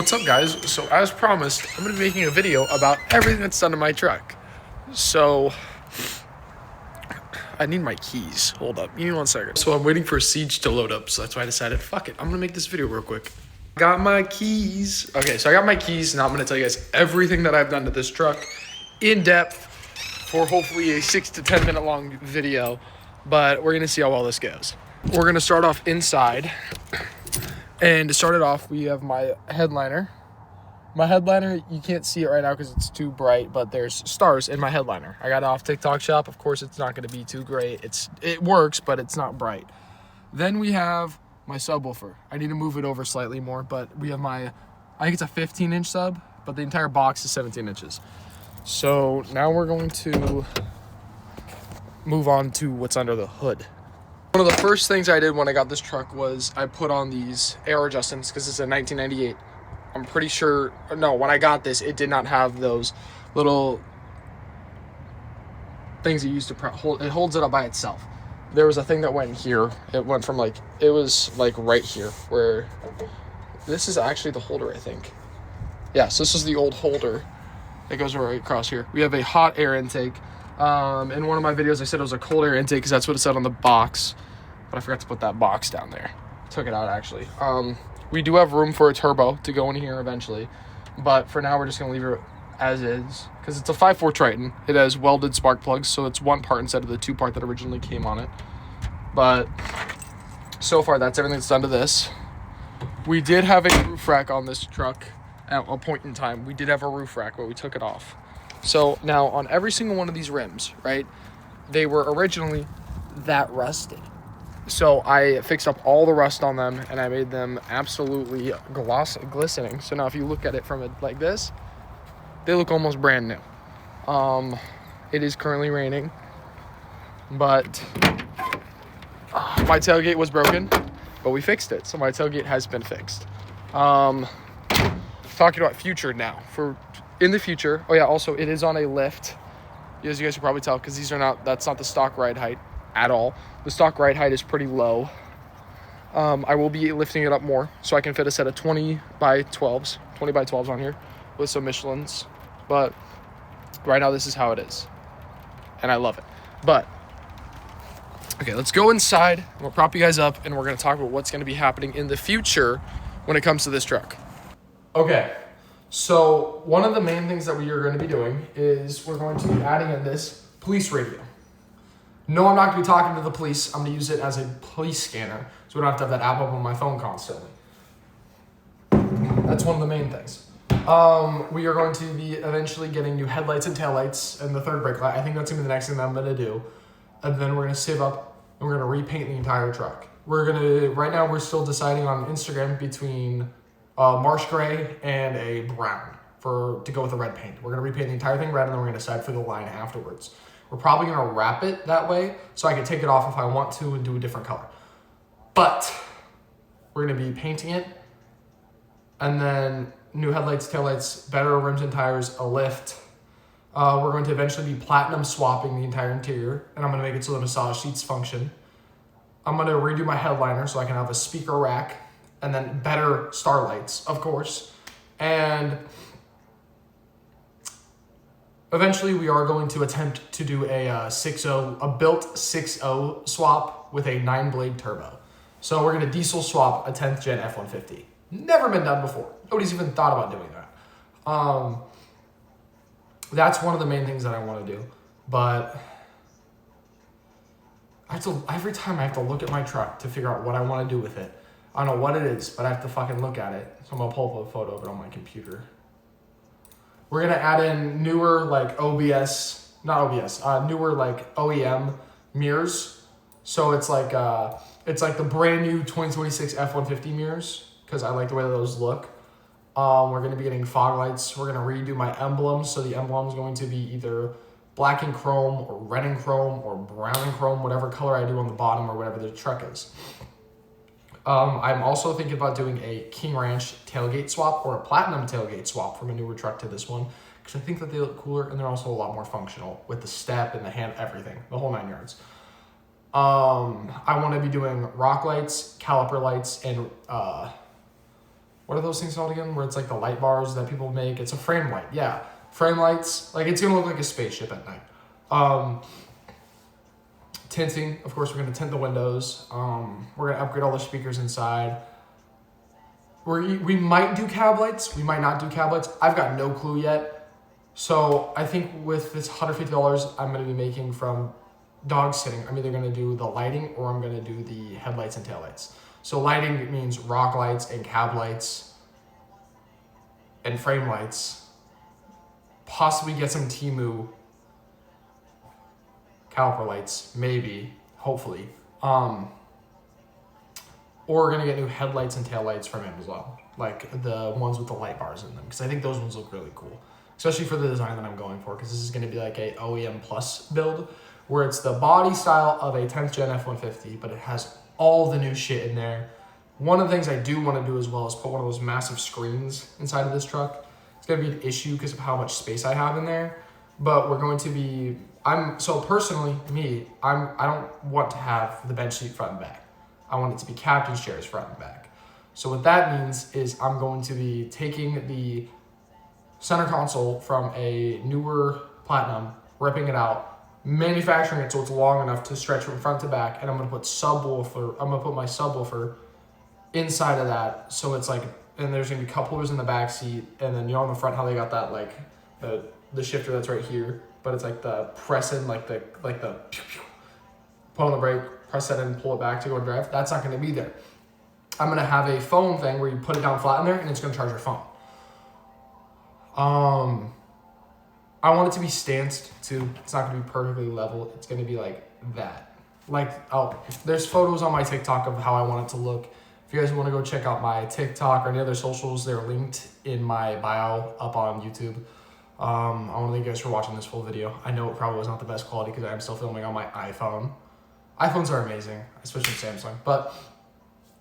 What's up, guys? So as promised, I'm going to be making a video about everything that's done to my truck. So I need my keys. Hold up, give me 1 second. So I'm waiting for Siege to load up, so that's why I decided, fuck it, I'm going to make this video real quick. Got my keys. Okay, so I got my keys. Now I'm going to tell you guys everything that I've done to this truck in depth for hopefully a 6 to 10 minute long video, but we're going to see how well this goes. We're going to start off inside. And to start it off, we have my headliner. My headliner, you can't see it right now because it's too bright, but there's stars in my headliner. I got it off TikTok Shop. Of course, it's not going to be too great. It works, but it's not bright. Then we have my subwoofer. I need to move it over slightly more, but we have I think it's a 15-inch sub, but the entire box is 17 inches. So now we're going to move on to what's under the hood. One of the first things I did when I got this truck was I put on these air adjustants because it's a 1998. I'm pretty sure, no, when I got this, it did not have those little things you used to hold. It holds it up by itself. There was a thing that went here. It went from it was right here where this is actually the holder, I think. Yes, this is the old holder. It goes right across here. We have a hot air intake. In one of my videos, I said it was a cold air intake because that's what it said on the box, but I forgot to put that box down there. Took it out, actually. We do have room for a turbo to go in here eventually, but for now, we're just going to leave it as is because it's a 5.4 Triton. It has welded spark plugs, so it's one part instead of the two part that originally came on it. But so far, that's everything that's done to this. We did have a roof rack on this truck at a point in time. We did have a roof rack, but we took it off. So now on every single one of these rims, right, they were originally that rusted. So I fixed up all the rust on them and I made them absolutely glistening. So now if you look at it from it like this, they look almost brand new. It is currently raining, but my tailgate was broken, but we fixed it. So my tailgate has been fixed. Talking about future now. In the future, oh yeah, also it is on a lift, as you guys can probably tell, because that's not the stock ride height at all. The stock ride height is pretty low. I will be lifting it up more so I can fit a set of 20 by 12s on here with some Michelins. But right now this is how it is, and I love it. But okay, let's go inside. We'll prop you guys up, and we're going to talk about what's going to be happening in the future when it comes to this truck. Okay. So one of the main things that we are going to be doing is we're going to be adding in this police radio. No, I'm not going to be talking to the police. I'm going to use it as a police scanner, so we don't have to have that app up on my phone constantly. That's one of the main things. We are going to be eventually getting new headlights and taillights and the third brake light. I think that's going to be the next thing that I'm going to do. And then we're going to save up and we're going to repaint the entire truck. Right now we're still deciding on Instagram between marsh gray and a brown to go with the red paint. We're going to repaint the entire thing red, and then we're going to decide for the line afterwards. We're probably going to wrap it that way so I can take it off if I want to and do a different color. But we're going to be painting it, and then new headlights, taillights, better rims and tires, a lift. We're going to eventually be platinum swapping the entire interior, and I'm going to make it so the massage seats function. I'm going to redo my headliner so I can have a speaker rack, and then better starlights, of course. And eventually we are going to attempt to do a built 6.0 swap with a 9-blade turbo. So we're going to diesel swap a 10th gen F-150. Never been done before. Nobody's even thought about doing that. That's one of the main things that I want to do. But every time I have to look at my truck to figure out what I want to do with it. I don't know what it is, but I have to fucking look at it. So I'm going to pull up a photo of it on my computer. We're going to add in newer, newer, OEM mirrors. So it's like the brand new 2026 F-150 mirrors, because I like the way those look. We're going to be getting fog lights. We're going to redo my emblem. So the emblem is going to be either black and chrome or red and chrome or brown and chrome, whatever color I do on the bottom or whatever the truck is. I'm also thinking about doing a King Ranch tailgate swap or a platinum tailgate swap from a newer truck to this one, because I think that they look cooler and they're also a lot more functional with the step and the hand, everything, the whole 9 yards. I want to be doing rock lights, caliper lights, and what are those things called again? Where it's like the light bars that people make. It's a frame light. Yeah, frame lights. Like it's gonna look like a spaceship at night. Tinting, of course, we're gonna tint the windows. We're gonna upgrade all the speakers inside. We might do cab lights. We might not do cab lights. I've got no clue yet. So I think with this $150, I'm gonna be making from dog sitting. I'm either gonna do the lighting or I'm gonna do the headlights and taillights. So lighting means rock lights and cab lights and frame lights. Possibly get some Temu caliper lights, maybe, hopefully. Or we're gonna get new headlights and taillights from Amazon, like the ones with the light bars in them, because I think those ones look really cool, especially for the design that I'm going for, because this is gonna be like a OEM Plus build, where it's the body style of a 10th gen F-150, but it has all the new shit in there. One of the things I do want to do as well is put one of those massive screens inside of this truck. It's gonna be an issue because of how much space I have in there, but we're going to be, so personally, I don't want to have the bench seat front and back. I want it to be captain's chairs front and back. So what that means is I'm going to be taking the center console from a newer Platinum, ripping it out, manufacturing it so it's long enough to stretch from front to back, and I'm gonna put my subwoofer inside of that, so it's like, and there's gonna be cup holders in the back seat, and then on the front how they got that like the shifter that's right here, but it's like the press in, like the pew, pew, put on the brake, press that in, pull it back to go drive. That's not going to be there. I'm going to have a phone thing where you put it down flat in there and it's going to charge your phone. I want it to be stanced too. It's not going to be perfectly level. It's going to be like that. There's photos on my TikTok of how I want it to look. If you guys want to go check out my TikTok or any other socials, they're linked in my bio up on YouTube. I want to thank you guys for watching this full video. I know it probably was not the best quality because I am still filming on my iPhone. iPhones are amazing, especially Samsung. But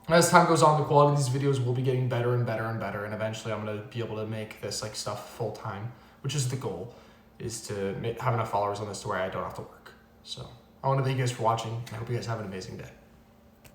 as time goes on, the quality of these videos will be getting better and better and better. And eventually I'm going to be able to make this like stuff full time, which is the goal, is to have enough followers on this to where I don't have to work. So I want to thank you guys for watching. I hope you guys have an amazing day.